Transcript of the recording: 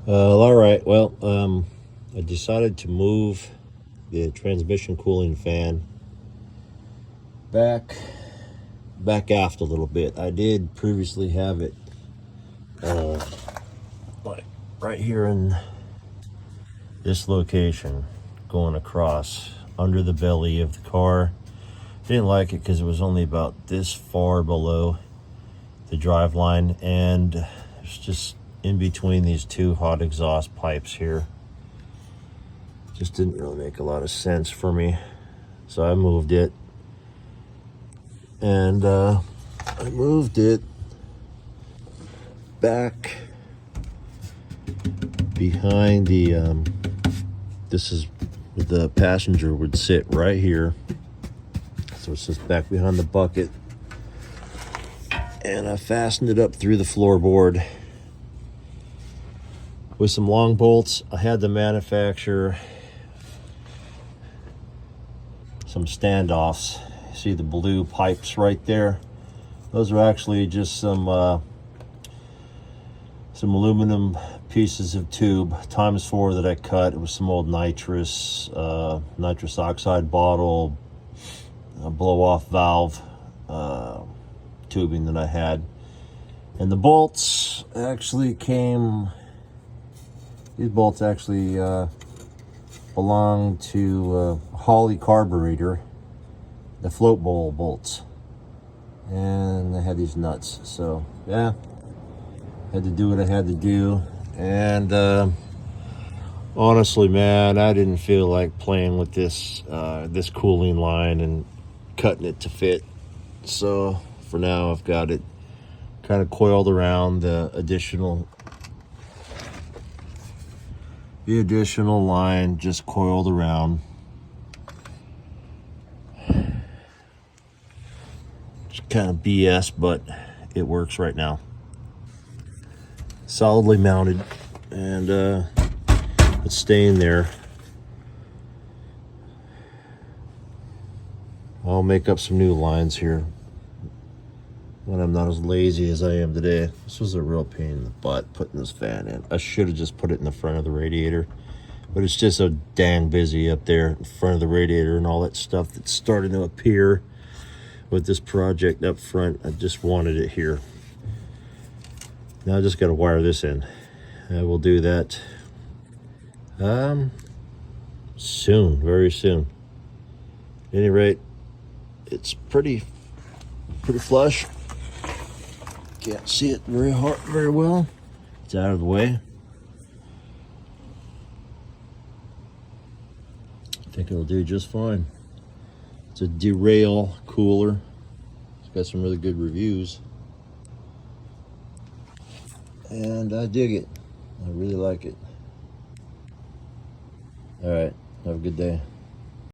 All right. Well, I decided to move the transmission cooling fan back aft a little bit. I did previously have it like right here in this location, going across under the belly of the car. Didn't like it because it was only about this far below the drive line, and it's just in between these two hot exhaust pipes here. Just didn't really make a lot of sense for me, so I moved it. And I moved it back behind the this is the passenger would sit right here, so it's just back behind the bucket, and I fastened it up through the floorboard with some long bolts. I had the manufacturer some standoffs. See the blue pipes right there? Those are actually just some aluminum pieces of tube ×4 that I cut. It was some old nitrous oxide bottle, a blow-off valve tubing that I had. And the bolts actually these bolts actually belong to Holley carburetor, the float bowl bolts, and I had these nuts. So yeah, had to do what I had to do. And honestly, man, I didn't feel like playing with this this cooling line and cutting it to fit. So for now, I've got it kind of coiled around the additional line, just coiled around. It's kind of BS, but it works right now. Solidly mounted, and it's staying there. I'll make up some new lines here when I'm not as lazy as I am today. This was a real pain in the butt putting this fan in. I should have just put it in the front of the radiator, but it's just so dang busy up there in front of the radiator and all that stuff that's starting to appear with this project up front. I just wanted it here. Now I just got to wire this in. I will do that soon, very soon. At any rate, it's pretty flush. Can't see it very well. It's out of the way. I think it'll do just fine. It's a Derale cooler. It's got some really good reviews, and I dig it. I really like it. All right, have a good day.